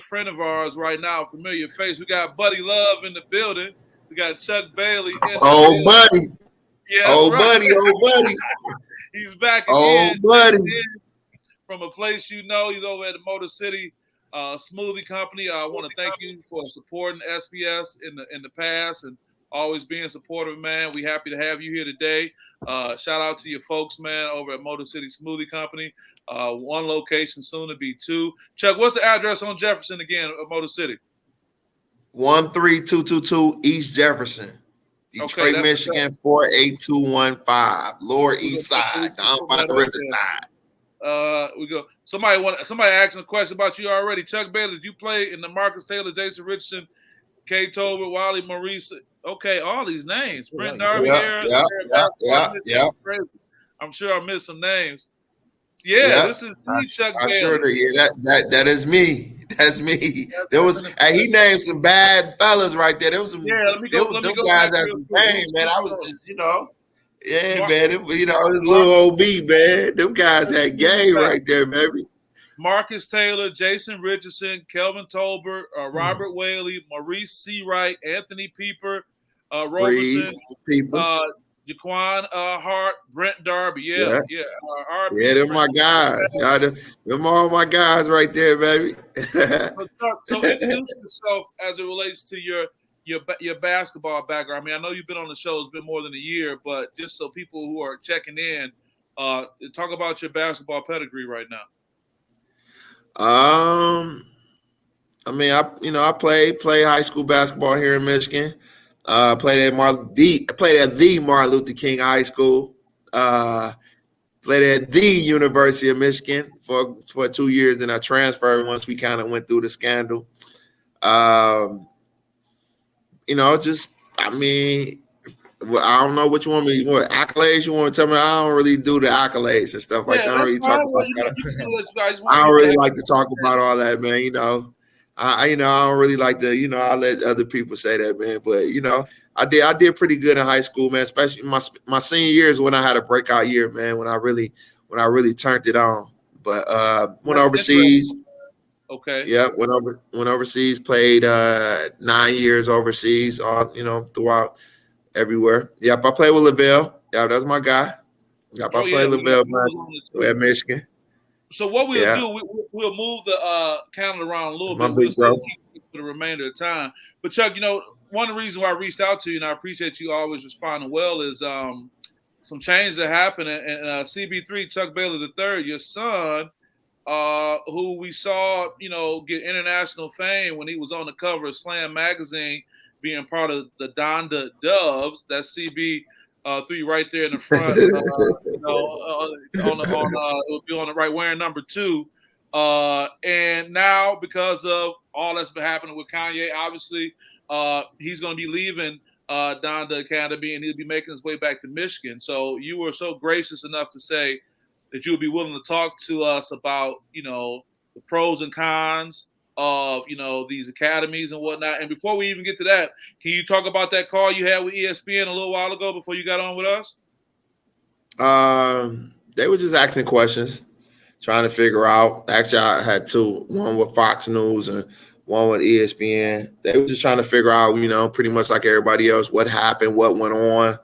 friend of ours right now, familiar face. We got Buddy Love in the building. We got Chuck Bailey in the Oh, building. buddy. Yeah, that's Oh, right. buddy. Oh, buddy. He's back Oh, again. buddy. From a place you know. He's over at the Motor City Smoothie Company. I want to thank you for supporting SPS in the past and always being supportive, man. We happy to have you here today. Shout out to your folks, man, over at Motor City Smoothie Company. One location, soon to be two. Chuck, what's the address on Jefferson again of Motor City? 13222 East Jefferson, Detroit, Okay, Michigan, 48215. Lower East Side, down by the riverside. We go. Somebody asking a question about you already. Chuck Bailey, did you play in the Marcus Taylor, Jason Richardson, Kay Tolbert, Wally Maurice? Okay, all these names. Brent Darby here. Yeah. I'm sure I missed some names. Yeah, this is Chuck Bailey. Sure that is me. That's me. He named some bad fellas right there. There was some. Yeah, let me go. Them guys had some pain, man. I was just, yeah, man. It was little old me, man. Them guys had game right there, baby. Marcus Taylor, Jason Richardson, Kelvin Tolbert, Robert Whaley, Maurice Seawright, Anthony Pieper, Roberson, Jaquan Hart, Brent Darby. Yeah. They're my guys. Them all my guys right there, baby. So introduce yourself as it relates to your basketball background. I mean, I know you've been on the show. It's been more than a year, but just so people who are checking in, talk about your basketball pedigree right now. I mean, I played high school basketball here in Michigan. Played at the Martin Luther King High School. Played at the University of Michigan for 2 years, and I transferred once we kind of went through the scandal. I don't know what accolades you want to tell me. I don't really do the accolades and stuff like that. I don't really talk about that. I don't really like to talk about all that, man. I don't really like to, I let other people say that, man. But I did pretty good in high school, man. Especially my senior year is when I had a breakout year, man. When I really turned it on. But went overseas. Okay. Yeah, went overseas. Played 9 years overseas. Throughout everywhere. Yep, I played with LaVelle. Yeah, that's my guy. Yep, I played LaVelle at Michigan. So what we'll do, we'll move the calendar around a little bit. We'll still keep for the remainder of the time. But Chuck, one of the reasons why I reached out to you, and I appreciate you always responding well, is some change that happened in CB3, Chuck Bailey III, your son, who we saw, get international fame when he was on the cover of Slam magazine, being part of the Donda Doves. That's CB3 right there in the front. It would be on the right, wearing number 2. And now, because of all that's been happening with Kanye, obviously, he's going to be leaving Donda Academy, and he'll be making his way back to Michigan. So you were so gracious enough to say that you would be willing to talk to us about, the pros and cons of, these academies and whatnot. And before we even get to that, can you talk about that call you had with ESPN a little while ago before you got on with us? They were just asking questions, trying to figure out. Actually, I had 2, one with Fox News and one with ESPN. They were just trying to figure out, pretty much like everybody else, what happened, what went on,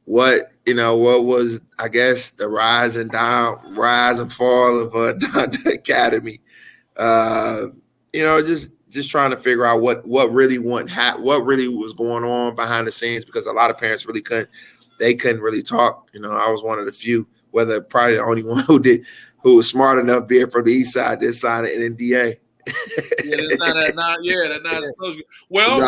what was, I guess, the rise and fall of the academy. Just trying to figure out what really was going on behind the scenes, because a lot of parents really couldn't really talk. I was one of the few, probably the only one who was smart enough being from the east side, this side of NDA. That not disclosure. Well,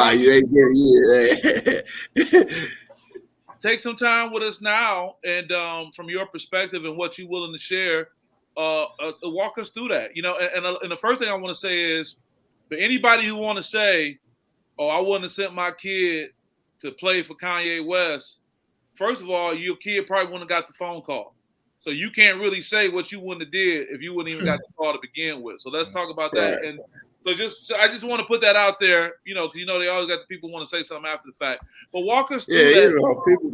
take some time with us now, and from your perspective and what you're willing to share, walk us through that. And the first thing I want to say is, for anybody who want to say, "Oh, I wouldn't have sent my kid to play for Kanye West," first of all, your kid probably wouldn't have got the phone call. So you can't really say what you wouldn't have did if you wouldn't even got the call to begin with. So let's talk about that. And So I just want to put that out there, because they always got the people want to say something after the fact. But walk us through that. People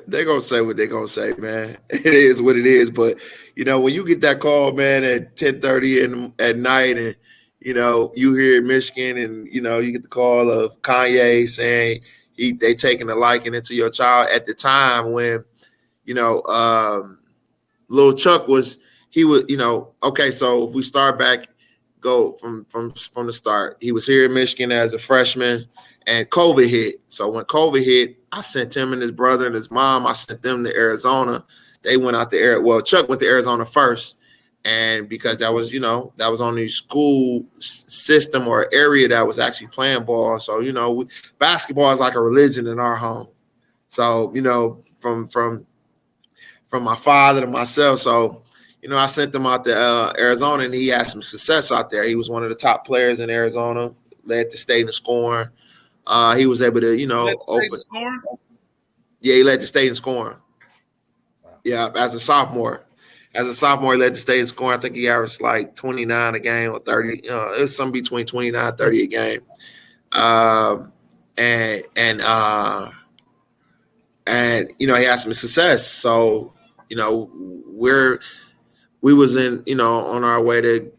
they're gonna say what they're gonna say, man. It is what it is. But when you get that call, man, at 10:30 at night, and you hear Michigan, and you get the call of Kanye saying they taking a liking into your child at the time when Lil Chuck was okay. So if we start back. Go from the start. He was here in Michigan as a freshman, and COVID hit. So when COVID hit, I sent him and his brother and his mom. I sent them to Arizona. They went out there. Well, Chuck went to Arizona first, and because that was on the school system or area that was actually playing ball. So basketball is like a religion in our home. So from my father to myself. So. I sent him out to Arizona, and he had some success out there. He was one of the top players in Arizona, led the state in scoring. He was able to, open. Yeah, he led the state in scoring. Wow. Yeah, as a sophomore. He led the state in scoring. I think he averaged like 29 a game or 30. It was something between 29 and 30 a game. And he had some success. So, we was on our way to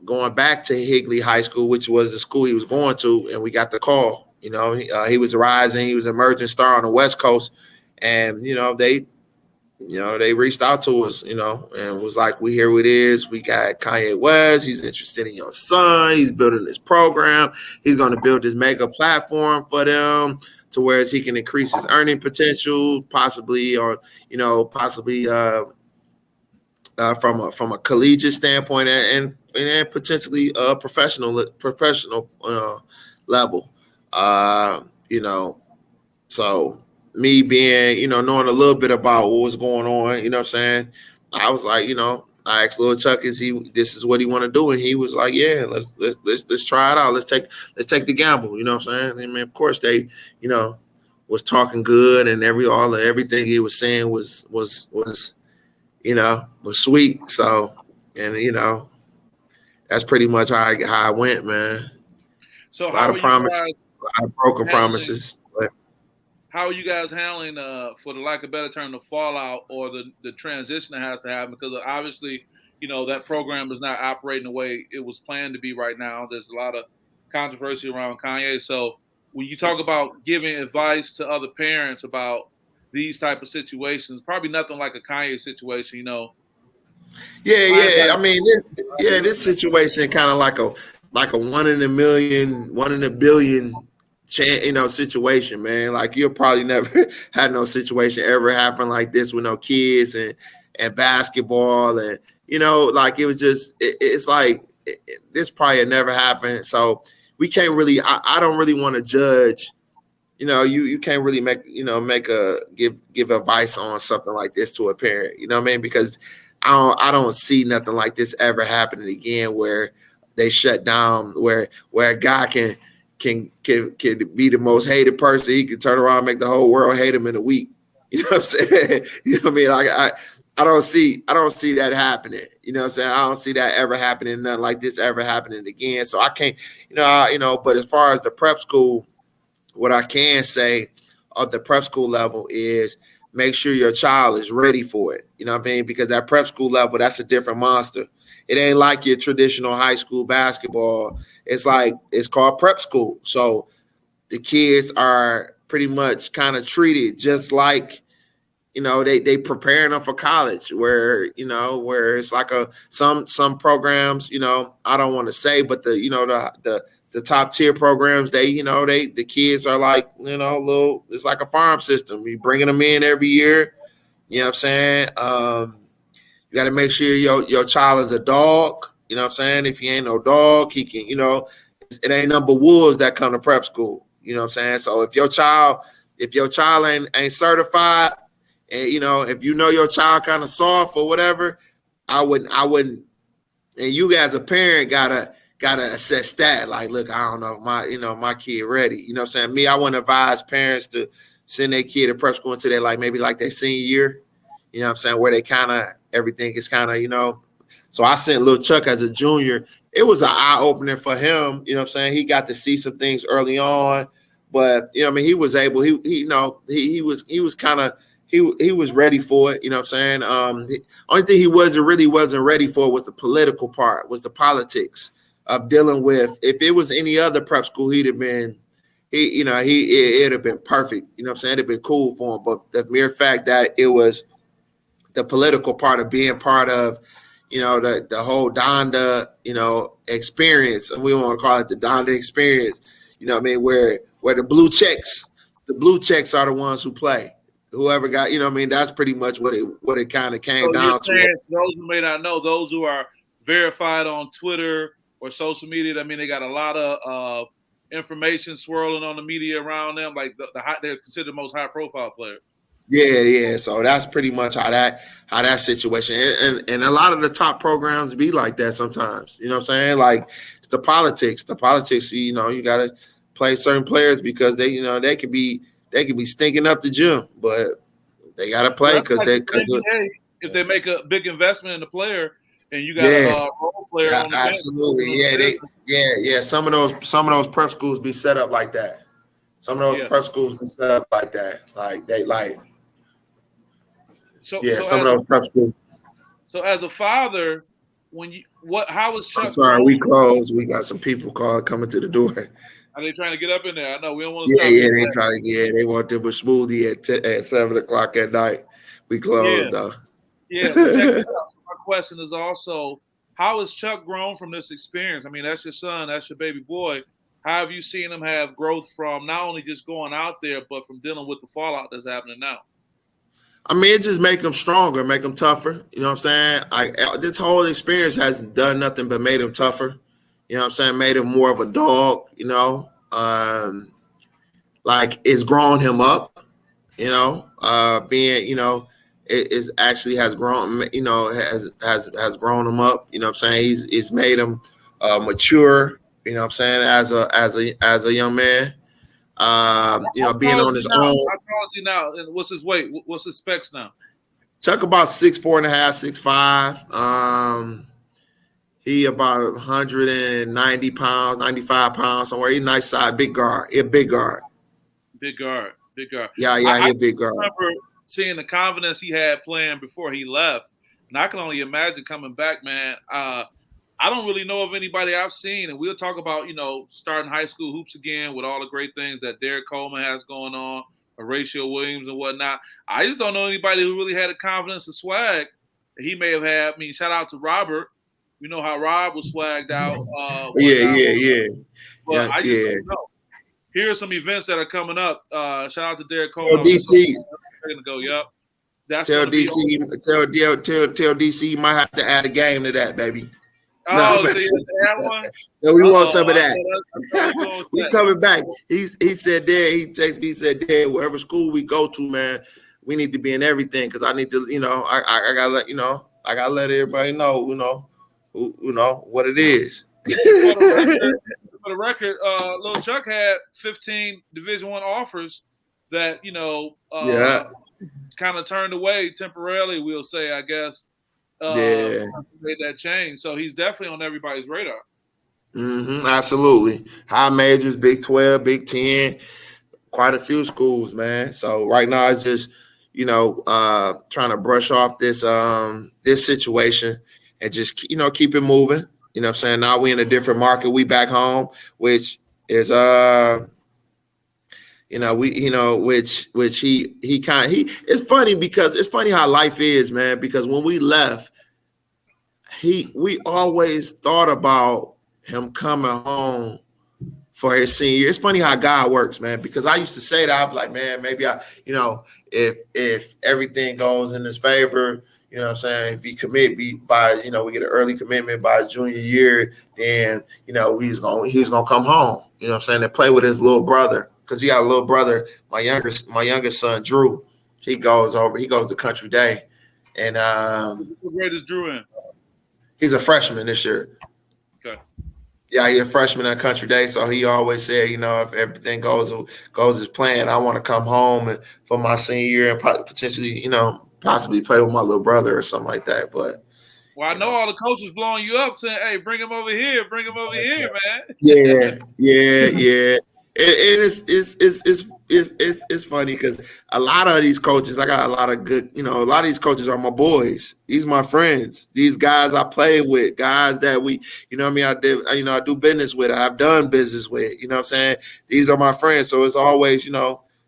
going back to Higley High School, which was the school he was going to, and we got the call. He was rising, he was an emerging star on the West Coast, and they reached out to us, and was like, "We here it is. We got Kanye West. He's interested in your son. He's building this program. He's going to build this mega platform for them." To where he can increase his earning potential, possibly, or from a collegiate standpoint and potentially a professional level. So me being, knowing a little bit about what was going on, what I'm saying? I was like, I asked Lil Chuck, this is what he want to do? And he was like, yeah, let's try it out. Let's take the gamble. You know what I'm saying? I mean, of course they, was talking good, and everything he was saying was sweet. So, and that's pretty much how I went, man. So a lot of promises, a lot of broken promises. How are you guys handling, for the lack of a better term, the fallout or the transition that has to happen? Because obviously, that program is not operating the way it was planned to be right now. There's a lot of controversy around Kanye. So when you talk about giving advice to other parents about these type of situations, probably nothing like a Kanye situation, Yeah. I mean, this situation kind of like a 1 in a million, 1 in a billion chance, situation, man. Like you'll probably never had no situation ever happen like this with no kids and basketball, and like it was just it's like this probably had never happened. So we can't really. I don't really want to judge. You can't really give advice on something like this to a parent. You know what I mean? Because I don't see nothing like this ever happening again, where they shut down, where a guy can be the most hated person. He can turn around and make the whole world hate him in a week. You know what I'm saying? You know what I mean? Like I don't see that happening. You know what I'm saying? I don't see that ever happening. Nothing like this ever happening again. So I can't. But as far as the prep school. What I can say at the prep school level is make sure your child is ready for it. You know what I mean? Because at prep school level, that's a different monster. It ain't like your traditional high school basketball. It's called prep school. So the kids are pretty much kind of treated just like, they preparing them for college, where it's like some programs, I don't want to say, but the top tier programs, the kids are like, it's like a farm system. You bringing them in every year. You know what I'm saying? You got to make sure your child is a dog. You know what I'm saying? If he ain't no dog, he can, it ain't number wolves that come to prep school. You know what I'm saying? So if your child ain't certified, and if your child kind of soft or whatever, I wouldn't. And you as a parent gotta assess that. Like, look, I don't know if my kid ready. You know what I'm saying? I wouldn't advise parents to send their kid to prep school until maybe their senior year. You know what I'm saying? Where they everything is So I sent Lil Chuck as a junior. It was an eye opener for him. You know what I'm saying? He got to see some things early on, but you know, I mean, he was able. He was ready for it. You know what I'm saying? The only thing he wasn't ready for was the political part, was the politics of dealing with. If it was any other prep school, he'd have been. It'd have been perfect. You know what I'm saying? It'd have been cool for him. But the mere fact that it was the political part of being part of, the whole Donda, experience, and we want to call it the Donda experience, you know what I mean, where the blue checks are the ones who play. Whoever got, that's pretty much what it kind of came down to. Those who may not know, those who are verified on Twitter or social media, I mean, they got a lot of information swirling on the media around them, like they're considered the most high profile player. Yeah. So that's pretty much how that situation, and a lot of the top programs be like that sometimes. You know what I'm saying? Like, it's the politics. You got to play certain players because they can be stinking up the gym, but they got to play because if they make a big investment in the player. And you got a role player on the bench. Absolutely. Yeah. Some of those prep schools be set up like that. Some of those prep schools be set up like that. Some of those prep schools. So as a father, how is Chuck? I'm sorry, we closed. We got some people coming to the door. Are they trying to get up in there? I know we don't want to. They want them a smoothie at 7:00 at night. We closed though. Yeah, check this out. So my question is also, how has Chuck grown from this experience? I mean, that's your son, that's your baby boy. How have you seen him have growth from not only just going out there, but from dealing with the fallout that's happening now? I mean, it just make him stronger, make him tougher. You know what I'm saying? This whole experience hasn't done nothing but made him tougher. You know what I'm saying? Made him more of a dog, it's grown him up, being, it is actually has grown, has grown him up. You know what I'm saying? It's made him mature. You know what I'm saying? As a young man, being on his own. How tall is he now? And what's his weight? What's his specs now? Chuck about 6'4.5", 6'5". He about 190 pounds, 95 pounds somewhere. He's a nice side, big guard. He a big guard. Big guard. Yeah, he a big guard. I remember seeing the confidence he had playing before he left. And I can only imagine coming back, man. I don't really know of anybody I've seen, and we'll talk about, starting high school hoops again with all the great things that Derek Coleman has going on, Horatio Williams and whatnot. I just don't know anybody who really had the confidence and swag that he may have had. I mean, shout out to Robert. We know how Rob was swagged out. Yeah. But I just don't know. Here are some events that are coming up. Shout out to Derek Coleman. DC. They're gonna go. Yep. Tell DC you might have to add a game to that, baby. Oh, so you have one? No, we want some of that. We coming back. He said, Dad, he texted me, he said, Dad, wherever school we go to, man, we need to be in everything because I need to, I gotta let I gotta let everybody know, what it is. For the record, Lil Chuck had 15 Division I offers that kind of turned away temporarily. We'll say, I guess. Made that change. So he's definitely on everybody's radar. Absolutely. High majors, Big 12, Big 10, quite a few schools, man. So right now it's just, trying to brush off this this situation and just, keep it moving. You know what I'm saying? Now we in a different market. We back home, which is it's funny because it's funny how life is, man, because when we left, we always thought about him coming home for his senior year. It's funny how God works, man, because I used to say that. I was like, man, maybe if everything goes in his favor, you know what I'm saying, if he commit by, we get an early commitment by his junior year, then, he's gonna come home, you know what I'm saying, and play with his little brother. Because he got a little brother, my youngest son, Drew. He goes to Country Day. And what grade is Drew in? He's a freshman this year. Okay. Yeah, he's a freshman at Country Day. So he always said, if everything goes as planned, I want to come home for my senior year and potentially, possibly play with my little brother or something like that. But, Well, I know all the coaches blowing you up saying, "Hey, bring him over here, bring him over here, man." Yeah. It's funny because a lot of these coaches, I got a lot of good, a lot of these coaches are my boys. These are my friends. These guys I play with, guys that we, I do business with. I've done business with. You know what I'm saying? These are my friends. So it's always,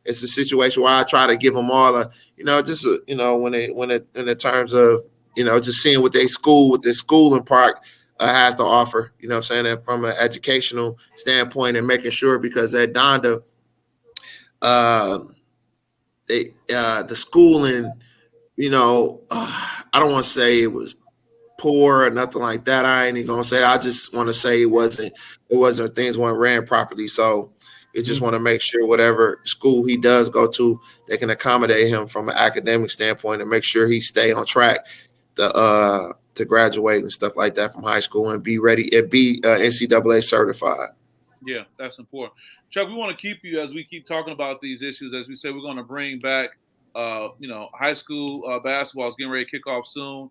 it's a situation where I try to give them all a, when in terms of, just seeing what their schooling part has to offer, you know what I'm saying, and from an educational standpoint, and making sure, because at Donda, the schooling, I don't want to say it was poor or nothing like that. I ain't even gonna say that. I just want to say it wasn't things weren't ran properly. So it just want to make sure whatever school he does go to, they can accommodate him from an academic standpoint and make sure he stay on track to graduate and stuff like that from high school and be ready and be NCAA certified. Yeah, that's important. Chuck, we want to keep you as we keep talking about these issues. As we say, we're going to bring back, high school basketball is getting ready to kick off soon.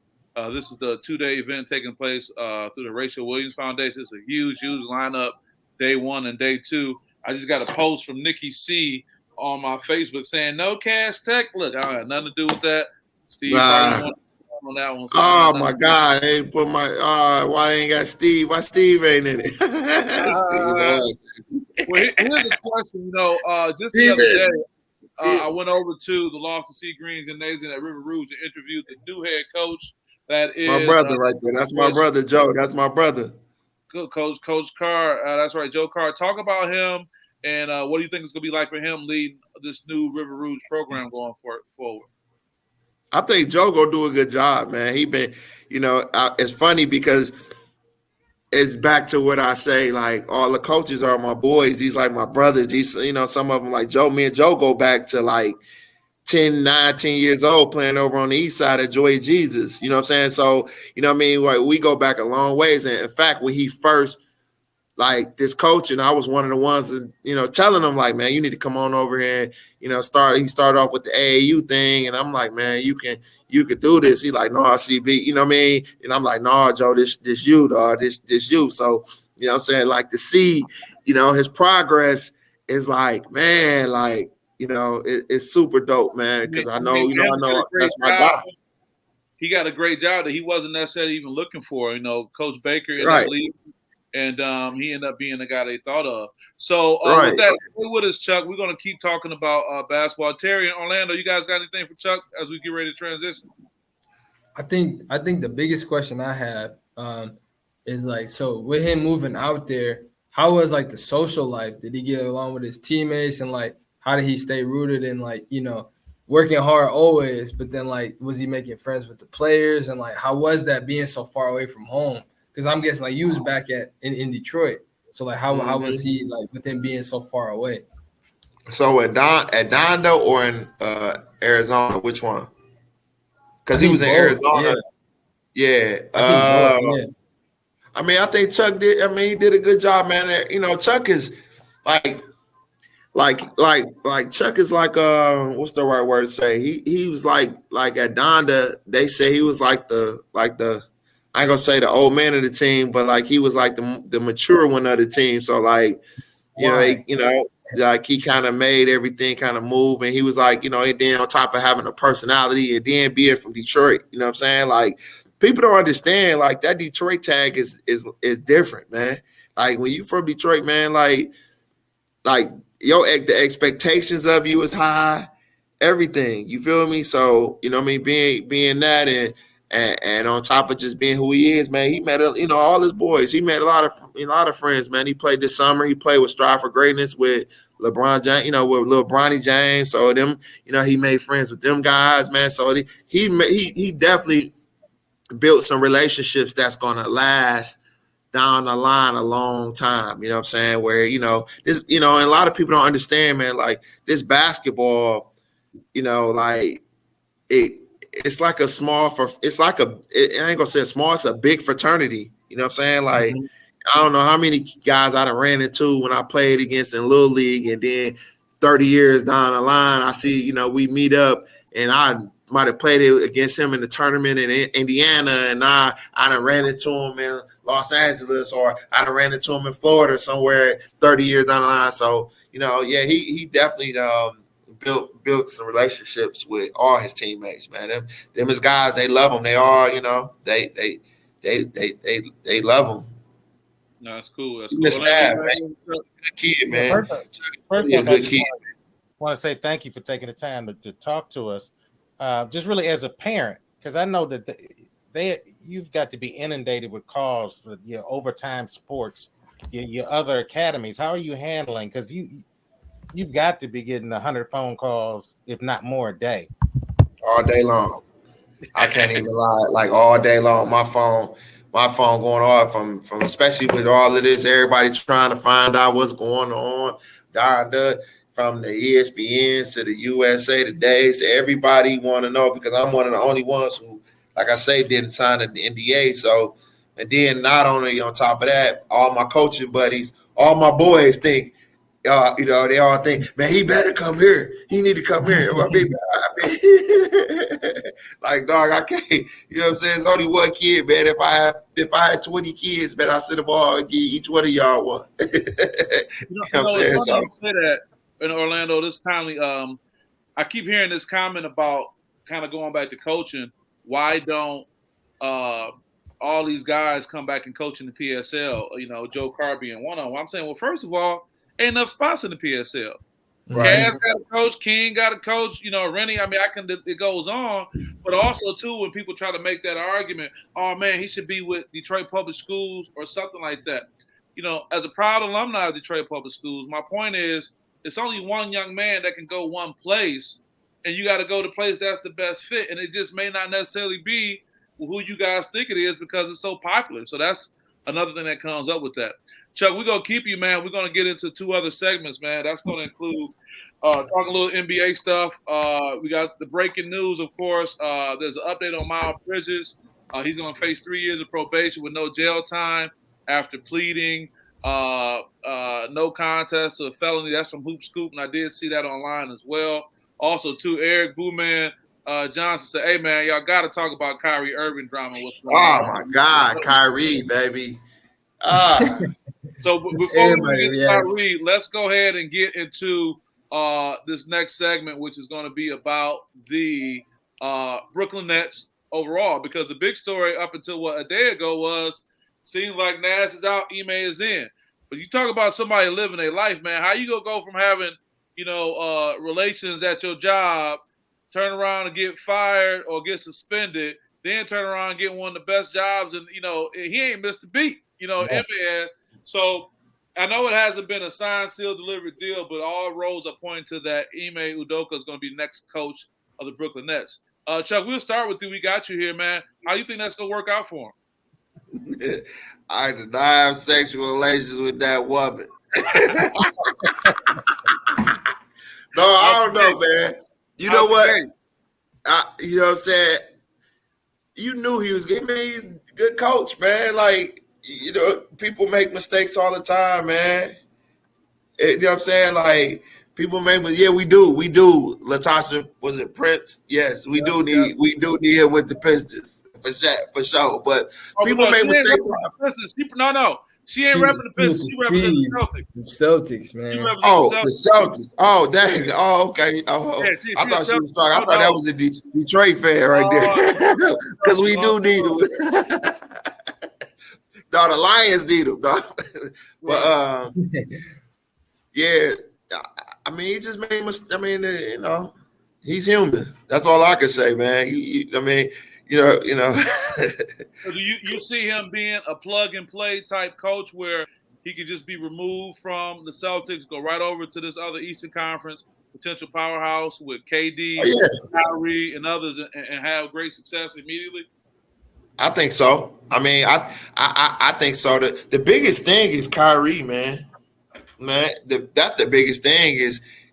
This is the 2-day event taking place through the Rachel Williams Foundation. It's a huge lineup, day 1 and day 2. I just got a post from Nikki C on my Facebook saying, "No cash tech." Look, I had nothing to do with that. Steve on that one. So my God, they put my why ain't got Steve? Why Steve ain't in it? Well, here's a question. Just the other day, I went over to the Lofton Sea Greens Gymnasium at River Rouge and interviewed the new head coach. That's my brother right there. That's my brother, Joe. That's my brother. Good coach Carr. That's right, Joe Carr. Talk about him and what do you think it's going to be like for him leading this new River Rouge program going forward? I think Joe gonna do a good job, man. He been, it's funny because it's back to what I say. Like, all the coaches are my boys. These like my brothers. These, some of them like Joe. Me and Joe go back to like 10 years old playing over on the east side of Joy Jesus. You know what I'm saying? So, like, we go back a long ways. And in fact, when he first, like, this coach, and I was one of the ones that, telling him, like, man, you need to come on over here and, he started off with the AAU thing. And I'm like, man, you can do this. He like, no, CB, you know what I mean? And I'm like, no, Joe, this you, dog, this you. So, you know what I'm saying? Like, to see, his progress is like, man, like, it's super dope, man. Because I know that's my guy. He got a great job that he wasn't necessarily even looking for. Coach Baker in right. the league. And he ended up being the guy they thought of. So with that, stay with us, Chuck. We're going to keep talking about basketball. Terry and Orlando, you guys got anything for Chuck as we get ready to transition? I think the biggest question I have is, like, so with him moving out there, how was, like, the social life? Did he get along with his teammates? And, like, how did he stay rooted in, like, working hard always, but then, like, was he making friends with the players? And, like, how was that being so far away from home? Because I'm guessing, like, you was back in Detroit. So, like, how was he, like, with him being so far away? So at Donda or in Arizona, which one? Because he was in Arizona. Yeah. I mean, I think Chuck did. I mean, he did a good job, man. Chuck is like Chuck is like what's the right word to say? He was like at Donda. They say he was like the I ain't gonna say the old man of the team, but like he was like the mature one of the team. So like, like he kind of made everything kind of move, and he was like, and then on top of having a personality and then being from Detroit, you know what I'm saying? Like, people don't understand, like, that Detroit tag is different, man. Like, when you from Detroit, man, like the expectations of you is high, everything. You feel me? So, being that and on top of just being who he is, man, he met all his boys. He met a lot of friends, man. He played this summer. He played with Strive for Greatness with LeBron James, with Lil Bronny James. So them, he made friends with them guys, man. So he definitely built some relationships that's gonna last down the line a long time. You know what I'm saying? Where this, and a lot of people don't understand, man. Like, this basketball, like it's like a small I ain't gonna say small, it's a big fraternity. You know what I'm saying? Like, I don't know how many guys I done ran into when I played against in Little League, and then 30 years down the line, I see, we meet up, and might have played it against him in the tournament in Indiana, and I done ran into him in Los Angeles, or I done ran into him in Florida somewhere 30 years down the line. So, he definitely built some relationships with all his teammates, man. Them his guys, they love him. They are, they love him. No, that's cool. That's cool. Staff, man. Good kid, man. First a good kid. I want to say thank you for taking the time to talk to us. Just really as a parent, because I know that you've got to be inundated with calls for your overtime sports, your other academies. How are you handling? Because you've got to be getting 100 phone calls, if not more, a day. All day long. I can't even lie. Like all day long, my phone going off from especially with all of this, everybody trying to find out what's going on. From the ESPNs to the USA Todays, to everybody want to know, because I'm one of the only ones who, like I say, didn't sign the NDA. So, and then not only on top of that, all my coaching buddies, all my boys think, they all think, man, he better come here. He need to come here. Like, dog, I can't. You know what I'm saying? It's only one kid, man. If I had 20 kids, man, I sit them all and give each one of y'all one. You know what I'm saying? So, say that in Orlando, this timely. I keep hearing this comment about kind of going back to coaching. Why don't all these guys come back and coach in the PSL? Joe Carr being one of them. I'm saying, well, first of all, ain't enough spots in the PSL. Right. Cass got a coach, King got a coach, Rennie. I mean, it goes on, but also too, when people try to make that argument, oh man, he should be with Detroit Public Schools or something like that. As a proud alumni of Detroit Public Schools, my point is, it's only one young man that can go one place, and you got to go to place that's the best fit, and it just may not necessarily be who you guys think it is because it's so popular. So that's another thing that comes up with that. Chuck, we're going to keep you, man. We're going to get into 2 other segments, man. That's going to include talking a little NBA stuff. We got the breaking news, of course. There's an update on Miles Bridges. He's going to face 3 years of probation with no jail time after pleading no contest to a felony. That's from Hoop Scoop, and I did see that online as well. Also, too, Eric Booman Johnson said, hey, man, y'all got to talk about Kyrie Irving drama. My God, Kyrie, baby. So before we get to Kyrie, let's go ahead and get into this next segment, which is going to be about the Brooklyn Nets overall, because the big story up until a day ago was, seems like Nash is out, Ime is in. But you talk about somebody living their life, man. How you gonna go from having, relations at your job, turn around and get fired or get suspended, then turn around and get one of the best jobs, and he ain't missed a beat, NBA. So I know it hasn't been a signed, sealed, delivered deal, but all roads are pointing to that Ime Udoka is going to be next coach of the Brooklyn Nets. Chuck, we'll start with you. We got you here, man. How do you think that's going to work out for him? I did not have sexual relations with that woman. No, I don't know, man. You know what? You know what I'm saying? You knew he was good, man. He's a good coach, man. Like, people make mistakes all the time, man. You know what I'm saying? Like, people make, but yeah, we do. Latasha, was it Prince? Yes, we do need him with the Pistons for sure. But people make mistakes. No. She ain't repping the Pistons. She repping the Celtics. The Celtics, man. The Celtics. Oh, dang. Oh, okay. Oh, yeah, I thought she was talking. I thought that was a Detroit fan right there. Because we do need him. No, the Lions need him. No. But yeah. I mean, he just made mistakes. I mean, he's human. That's all I can say, man. So do you see him being a plug and play type coach where he could just be removed from the Celtics, go right over to this other Eastern Conference potential powerhouse with KD, Kyrie, and others, and have great success immediately? I think so. I mean, I think so. The biggest thing is Kyrie, man. That's the biggest thing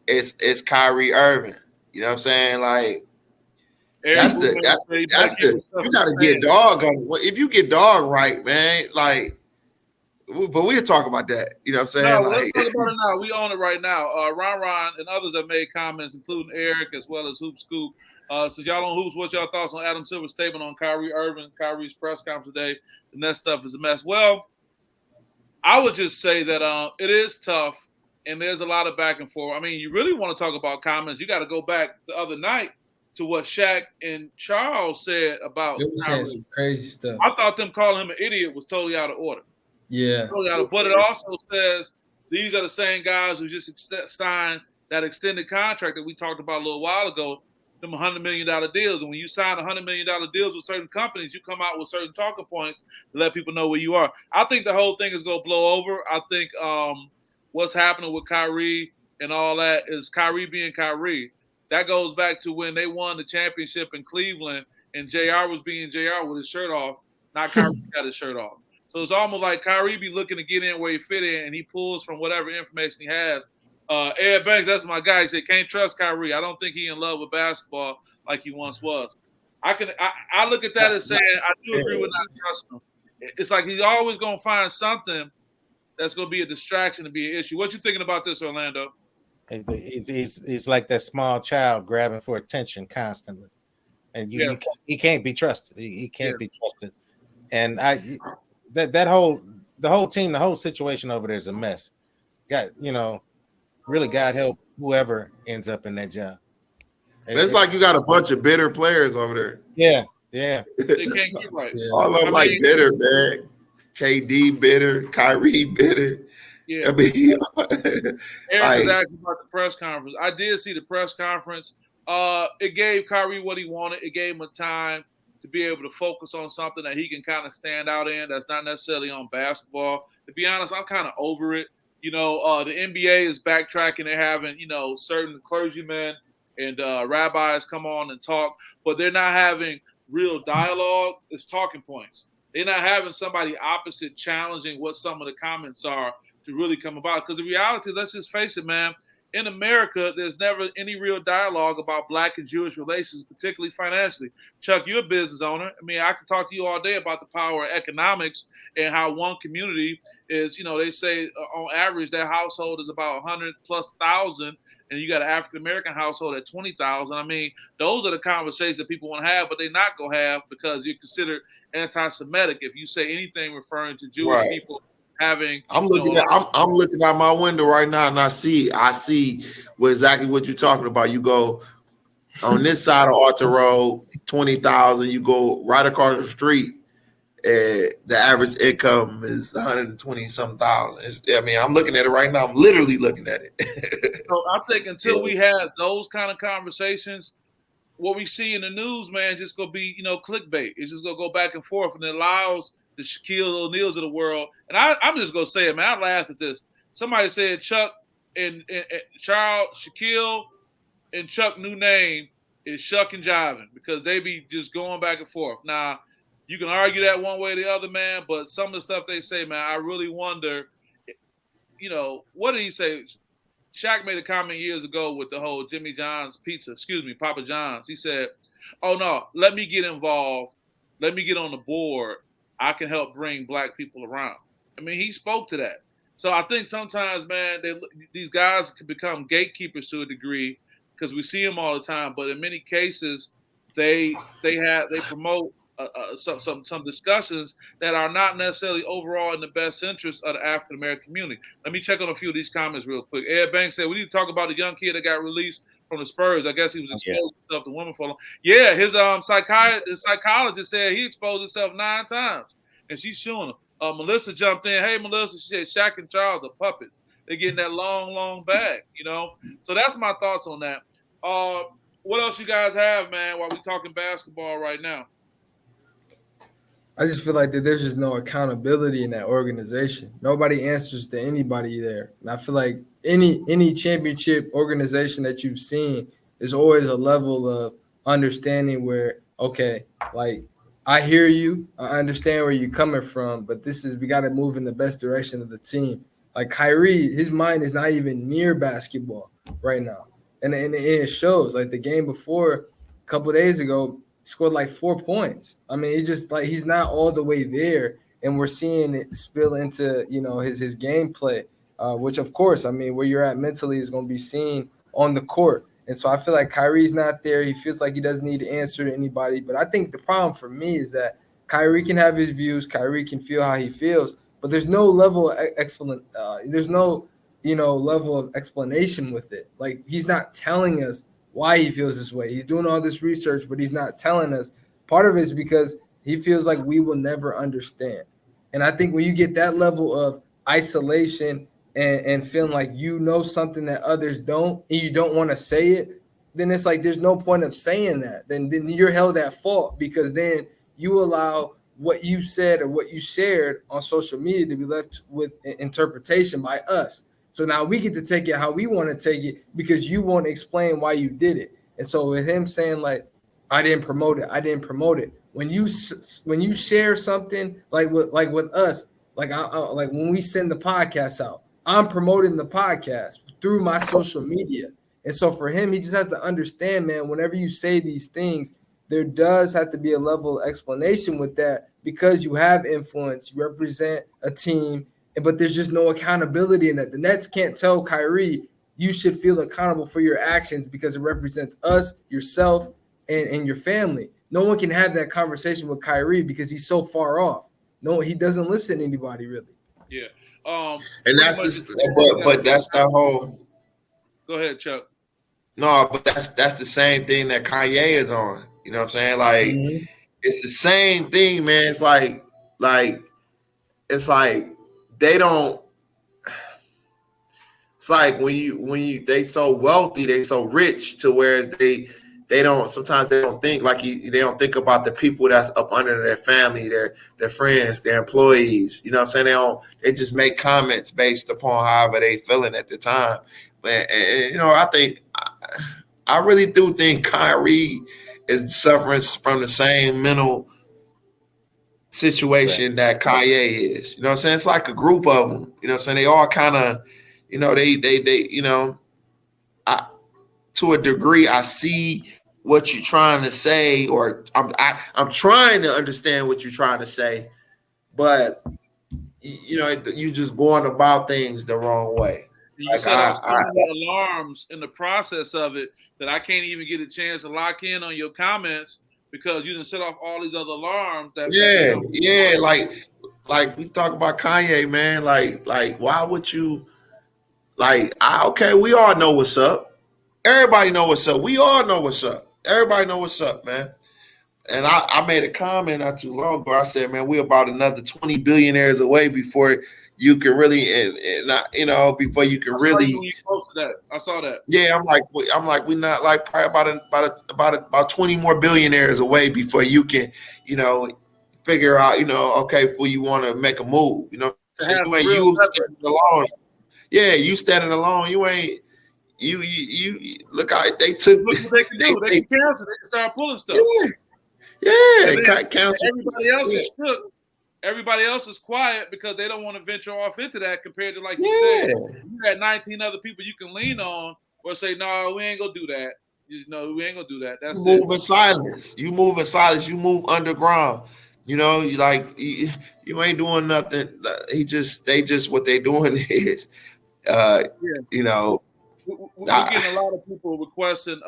is Kyrie Irving. You know what I'm saying? Like, that's the you gotta get dog on. If you get dog right, man, like but we'll talk about that. You know what I'm saying? No, let's talk about it now. We own it right now. Ron and others have made comments, including Eric as well as Hoop Scoop. So y'all on Hoops, what's y'all thoughts on Adam Silver's statement on Kyrie Irving, Kyrie's press conference today? The next stuff is a mess. Well, I would just say that it is tough, and there's a lot of back and forth. I mean, you really want to talk about comments, you got to go back the other night to what Shaq and Charles said about saying some crazy stuff. I thought them calling him an idiot was totally out of order. Yeah. But it also says these are the same guys who just signed that extended contract that we talked about a little while ago, them $100 million deals. And when you sign $100 million deals with certain companies, you come out with certain talking points to let people know where you are. I think the whole thing is going to blow over. I think what's happening with Kyrie and all that is Kyrie being Kyrie. That goes back to when they won the championship in Cleveland and JR was being JR with his shirt off, not Kyrie got his shirt off. So it's almost like Kyrie be looking to get in where he fit in, and he pulls from whatever information he has. Ed Banks, that's my guy. He said, can't trust Kyrie. I don't think he's in love with basketball like he once was. I look at that as saying I do agree with not trusting him. It's like he's always going to find something that's going to be a distraction and be an issue. What you thinking about this, Orlando? He's like that small child grabbing for attention constantly. And he can't be trusted. He can't be trusted. And the whole team, the whole situation over there is a mess. Really God help whoever ends up in that job. It's like you got a bunch of bitter players over there. Yeah. They can't get right. All of them bitter, man. KD bitter, Kyrie bitter. Yeah. I mean, Eric was asking about the press conference. I did see the press conference. It gave Kyrie what he wanted. It gave him a time to be able to focus on something that he can kind of stand out in that's not necessarily on basketball. To be honest, I'm kind of over it. The NBA is backtracking. They're having, certain clergymen and rabbis come on and talk, but they're not having real dialogue. It's talking points. They're not having somebody opposite challenging what some of the comments are to really come about. Because the reality, let's just face it, man, in America, there's never any real dialogue about Black and Jewish relations, particularly financially. Chuck, you're a business owner. I mean, I could talk to you all day about the power of economics and how one community is, they say on average their household is about 100,000+, and you got an African-American household at 20,000. I mean, those are the conversations that people want to have, but they're not going to have because you're considered anti-Semitic if you say anything referring to Jewish people. I'm looking out my window right now, and I see exactly what you're talking about. You go on this side of Arthur Road, 20,000. You go right across the street, and the average income is 120 some thousand. I'm looking at it right now. I'm literally looking at it. So I think until we have those kind of conversations, what we see in the news, man, just gonna be clickbait. It's just gonna go back and forth, and it allows the Shaquille O'Neals of the world. And I'm just going to say it, man. I laughed at this. Somebody said Chuck and Charles, Shaquille and Chuck new name is Shuck and Jiving because they be just going back and forth. Now, you can argue that one way or the other, man, but some of the stuff they say, man, I really wonder, what did he say? Shaq made a comment years ago with the whole Jimmy John's pizza, Papa John's. He said, oh, no, let me get involved. Let me get on the board. I can help bring Black people around. I mean, he spoke to that. So I think sometimes, man, these guys can become gatekeepers to a degree because we see them all the time. But in many cases, they promote some discussions that are not necessarily overall in the best interest of the African American community. Let me check on a few of these comments real quick. Ed Banks said we need to talk about the young kid that got released from the Spurs. I guess he was exposing himself to women for long. Yeah, his psychologist said he exposed himself 9 times, and she's showing him. Melissa jumped in. Hey, Melissa, she said Shaq and Charles are puppets. They're getting that long, long bag, So that's my thoughts on that. What else you guys have, man, while we talking basketball right now? I just feel like that there's just no accountability in that organization. Nobody answers to anybody there. And I feel like any championship organization that you've seen is always a level of understanding where, okay, like I hear you, I understand where you're coming from, but we got to move in the best direction of the team. Like Kyrie, his mind is not even near basketball right now. And it shows. Like the game before, a couple of days ago, he scored like 4 points. I mean, it's just like he's not all the way there. and we're seeing it spill into, his gameplay, which of course, I mean, where you're at mentally is going to be seen on the court. And so I feel like Kyrie's not there. He feels like he doesn't need to answer to anybody. But I think the problem for me is that Kyrie can have his views. Kyrie can feel how he feels, but there's no level of level of explanation with it. Like, he's not telling us why he feels this way. He's doing all this research, but he's not telling us. Part of it is because he feels like we will never understand. And I think when you get that level of isolation and feeling like something that others don't, and you don't want to say it, then it's like there's no point of saying that. Then you're held at fault, because then you allow what you said or what you shared on social media to be left with interpretation by us. So now we get to take it how we want to take it, because you won't explain why you did it. And so with him saying like, I didn't promote it. When you share something like with us, like like when we send the podcast out, I'm promoting the podcast through my social media. And so for him, he just has to understand, man, whenever you say these things, there does have to be a level of explanation with that, because you have influence, you represent a team, but there's just no accountability in that. The Nets can't tell Kyrie, you should feel accountable for your actions because it represents us, yourself, and your family. No one can have that conversation with Kyrie because he's so far off. No, he doesn't listen to anybody really. Yeah. And that's just, but that's the whole. Go ahead, Chuck. No, but that's the same thing that Kanye is on. You know what I'm saying? Like, It's the same thing, man. It's like they don't. It's like when they so wealthy, they so rich to where they don't, sometimes they don't think they don't think about the people that's up under their family, their friends, their employees. You know what I'm saying? They just make comments based upon however they feeling at the time. But and I really do think Kyrie is suffering from the same mental situation that Kanye is. You know what I'm saying? It's like a group of them. You know what I'm saying? They all kind of, to a degree, I see what you're trying to say, or I'm trying to understand what you're trying to say, but you just going about things the wrong way. You set off so many alarms in the process of it that I can't even get a chance to lock in on your comments because you didn't set off all these other alarms. Like we talk about Kanye, man. Like why would you? Okay, we all know what's up. Everybody know what's up. We all know what's up. Everybody know what's up, man. And I made a comment not too long ago. I said, man, we're about another 20 billionaires away before you can really, before you can really. You posted that. I saw that. Yeah, I'm like, we're not like probably about 20 more billionaires away before you can, figure out, okay, well, you want to make a move, So you standing alone. Yeah, you standing alone. You ain't. You look how they took. Look what they can do. They can cancel. They can start pulling stuff. Yeah. They can't cancel. Everybody else is shook. Everybody else is quiet because they don't want to venture off into that. Compared to, like you said, you got 19 other people you can lean on or say, "No, we ain't gonna do that." We ain't gonna do that. That's you move in silence. You move in silence. You move underground. You ain't doing nothing. They just what they doing is, We're getting a lot of people requesting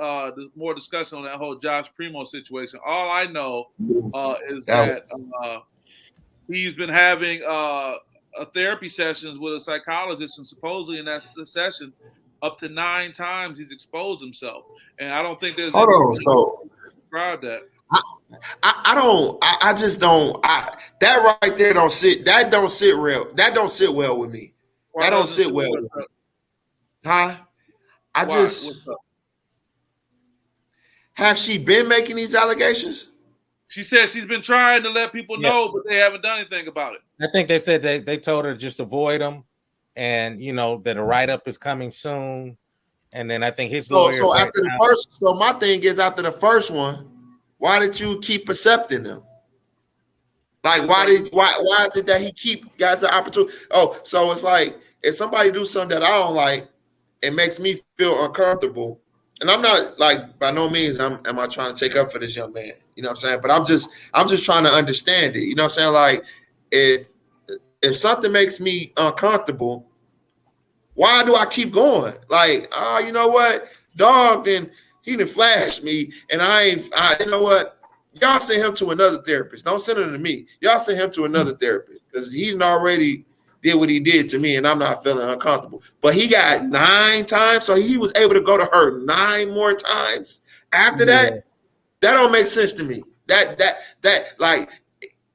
more discussion on that whole Josh Primo situation. All I know is that he's been having a therapy sessions with a psychologist, and supposedly in that session, up to 9 times he's exposed himself. And I don't think there's describe that. I just don't. That right there don't sit. That don't sit real. That don't sit well with me. That don't sit well with me. Huh? Have she been making these allegations? She said she's been trying to let people know, but they haven't done anything about it. I think they said they told her to just avoid them, and that a write-up is coming soon. And then I think his lawyer. So after the first, so my thing is after the first one, why did you keep accepting them? Like why is it that he keep guys the opportunity? Oh, so it's like if somebody do something that I don't like, it makes me feel uncomfortable. And I'm not like by no means am I trying to take up for this young man. You know what I'm saying? But I'm just trying to understand it. You know what I'm saying? Like if something makes me uncomfortable, why do I keep going? Like, you know what, dog? Then he done flashed me, and you know what? Y'all send him to another therapist. Don't send him to me. Y'all send him to another therapist because he already did what he did to me, and I'm not feeling uncomfortable. But he got 9 times, so he was able to go to her 9 more times after that. That don't make sense to me. That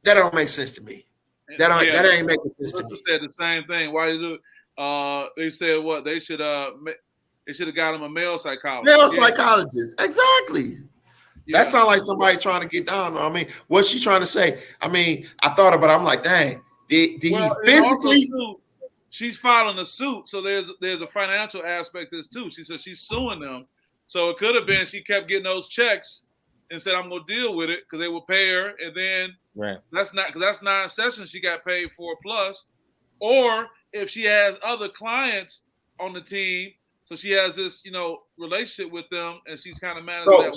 don't make sense to me. That ain't making sense to me. Said the same thing. Why you do? They said what they should have got him a male psychologist. Psychologist, exactly. Yeah. That sounds like somebody trying to get down. I mean, what's she trying to say? I mean, I thought about it. I'm like, dang, did he physically? She's filing a suit, so there's a financial aspect to this too. She said she's suing them, so it could have been she kept getting those checks and said I'm gonna deal with it because they will pay her, and then that's 9 sessions she got paid for plus, or if she has other clients on the team. So she has this, relationship with them, and she's kind of managing that.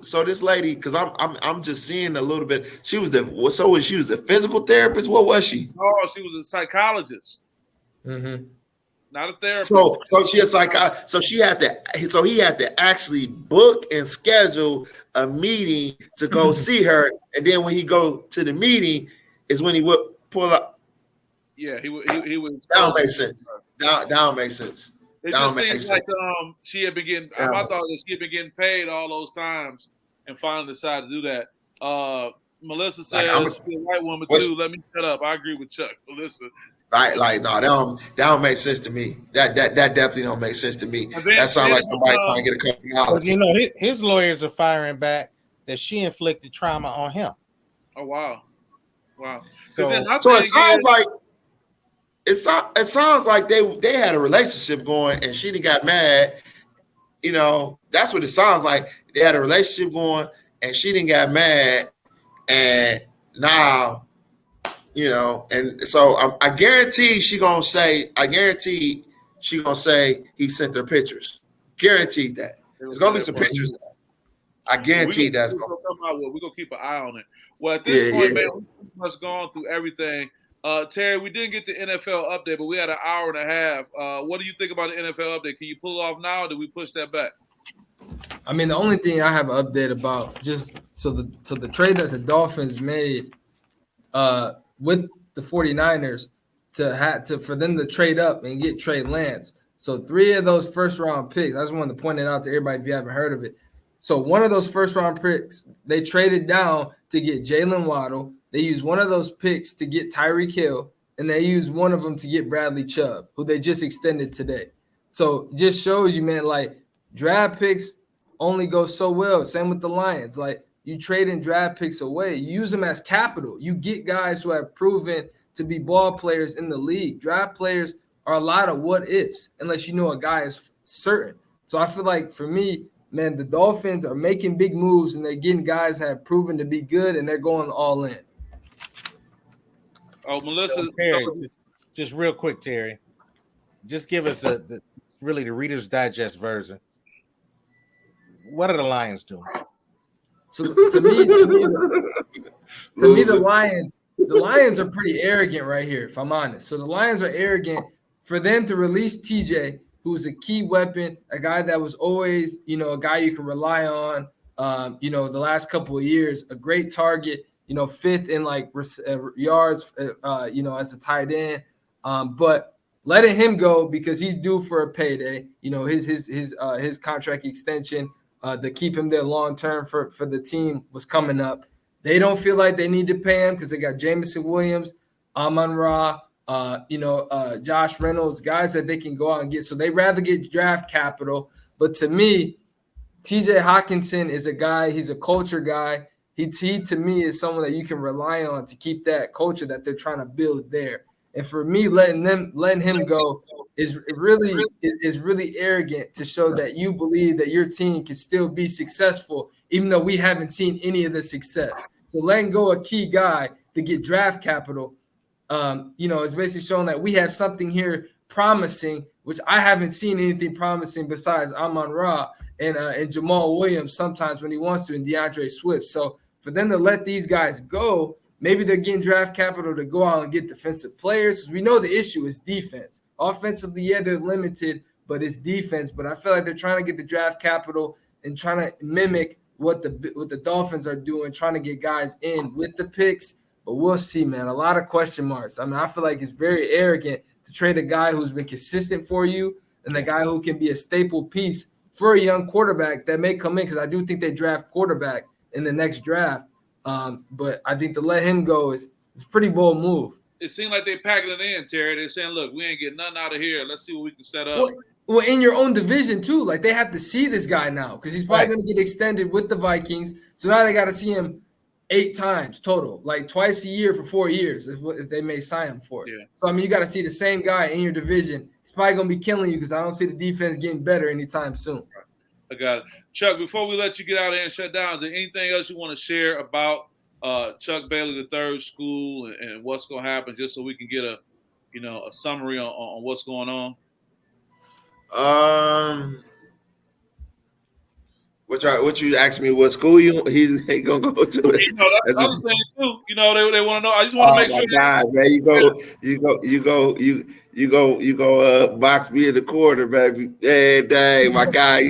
So this lady, because I'm just seeing a little bit. She was a physical therapist. What was she? Oh, she was a psychologist. Mm-hmm. Not a therapist. So she a psychologist. So he had to actually book and schedule a meeting to go see her, and then when he go to the meeting is when he would pull up. Yeah, he would. That don't make sense. That don't make sense. It just seems like she had been getting. I thought that she had been getting paid all those times, and finally decided to do that. Melissa says she's a white woman too. Let me shut up. I agree with Chuck. Melissa. Right, like no, that don't make sense to me. That definitely don't make sense to me. That sounds like somebody trying to get a couple dollars. His lawyers are firing back that she inflicted trauma on him. Oh wow. So it sounds like. It sounds like they had a relationship going and she got mad. That's what it sounds like. They had a relationship going and she didn't got mad. And now, and so I guarantee she gonna say he sent her pictures. Guaranteed that. There's gonna be some pictures. I guarantee that's gonna come out. We're gonna keep an eye on it. Well, at this point, man, we've pretty much gone through everything. Terry, we didn't get the NFL update, but we had an hour and a half. What do you think about the NFL update? Can you pull it off now, or do we push that back? I mean, the only thing I have an update about, just so the trade that the Dolphins made with the 49ers for them to trade up and get Trey Lance. So 3 of those first round picks, I just wanted to point it out to everybody if you haven't heard of it. So one of those first round picks, they traded down to get Jalen Waddle. They used one of those picks to get Tyreek Hill, and they used one of them to get Bradley Chubb, who they just extended today. So it just shows you, man, like draft picks only go so well. Same with the Lions. Like you trading draft picks away, you use them as capital. You get guys who have proven to be ball players in the league. Draft players are a lot of what ifs unless you know a guy is certain. So I feel like for me, man, the Dolphins are making big moves and they're getting guys that have proven to be good and they're going all in. Oh, Melissa. So, Terry, just real quick, Terry. Just give us the Reader's Digest version. What are the Lions doing? So to me, the Lions are pretty arrogant right here, if I'm honest. So the Lions are arrogant for them to release TJ, who's a key weapon, a guy that was always, a guy you can rely on. The last couple of years, a great target. 5th in like yards, as a tight end. But letting him go because he's due for a payday. His contract extension to keep him there long term for the team was coming up. They don't feel like they need to pay him because they got Jameson Williams, Amon-Ra, Josh Reynolds, guys that they can go out and get. So they rather get draft capital. But to me, TJ Hawkinson is a guy. He's a culture guy. He to me is someone that you can rely on to keep that culture that they're trying to build there. And for me, letting him go is really arrogant to show that you believe that your team can still be successful, even though we haven't seen any of the success. So letting go a key guy to get draft capital, is basically showing that we have something here promising, which I haven't seen anything promising besides Amon-Ra and Jamal Williams sometimes when he wants to, and DeAndre Swift. So for them to let these guys go maybe they're getting draft capital to go out and get defensive players. We know the issue is defense. Offensively, yeah, they're limited, but it's defense. But I feel like they're trying to get the draft capital and trying to mimic what the Dolphins are doing, trying to get guys in with the picks. But we'll see, man. A lot of question marks. I mean, I feel like it's very arrogant to trade a guy who's been consistent for you and a guy who can be a staple piece for a young quarterback that may come in, because I do think they draft quarterback in the next draft. But I think to let him go is a pretty bold move. It seemed like they packing it in, Terry. They're saying, look, we ain't getting nothing out of here. Let's see what we can set up. Well, in your own division, too. Like, they have to see this guy now because he's probably going to get extended with the Vikings. So now they got to see him 8 times total, like twice a year for 4 years if they may sign him for it. Yeah. So, I mean, you got to see the same guy in your division. He's probably going to be killing you because I don't see the defense getting better anytime soon. I got it. Chuck, before we let you get out of here and shut down, is there anything else you want to share about Chuck Bailey III School and what's going to happen, just so we can get a summary on what's going on? What you asked me? What school he's gonna go to? That's the other thing too. They want to know. I just want to make sure. God, man, you go box me in the corner, baby. Hey, dang, my guy.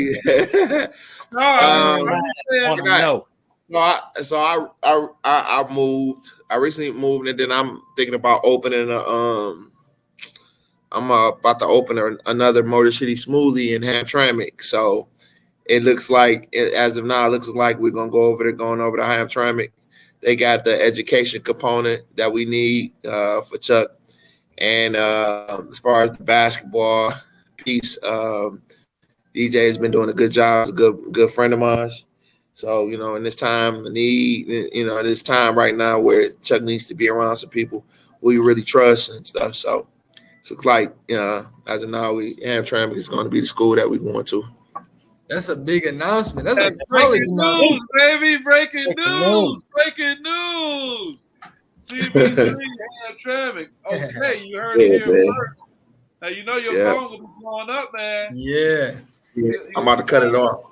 I moved. I recently moved, and then I'm thinking about opening I'm about to open another Motor City Smoothie in Hamtramck. So it looks like, as of now, it looks like we're going over to Hamtramck. They got the education component that we need for Chuck. And as far as the basketball piece, DJ has been doing a good job. He's a good friend of mine. So, in this time of need, this time right now where Chuck needs to be around some people who you really trust and stuff. So it looks like, as of now, Hamtramck is going to be the school that we going to. That's a big announcement. That's a breaking news, baby. Breaking news. CBIII Hamtramck. Okay, you heard it here first. Now you know your phone will be blowing up, man. Yeah. I'm about to cut it off.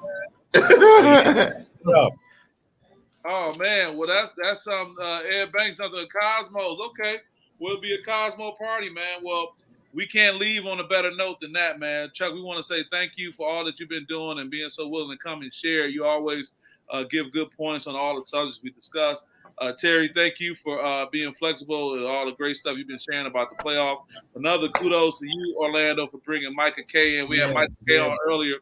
Oh man, well that's Ed Banks up to Cosmos. Okay, we'll be a Cosmo party, man. Well, we can't leave on a better note than that, man. Chuck, we want to say thank you for all that you've been doing and being so willing to come and share. You always give good points on all the subjects we discussed. Terry, thank you for being flexible and all the great stuff you've been sharing about the playoff. Another kudos to you, Orlando, for bringing Micah K in. We had Micah K on earlier,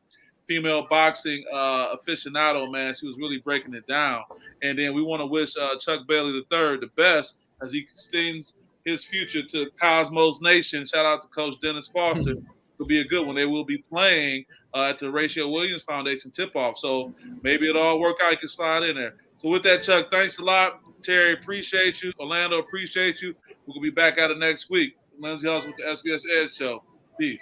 female boxing aficionado, man. She was really breaking it down. And then we want to wish Chuck Bailey III the best as he extends his future to Cosmos Nation. Shout out to Coach Dennis Foster. It'll be a good one. They will be playing at the Rachel Williams Foundation tip-off. So maybe it'll all work out. You can slide in there. So with that, Chuck, thanks a lot. Terry, appreciate you. Orlando, appreciate you. We're going to be back at it next week. Lindsay Hus with the SPS Edge Show. Peace.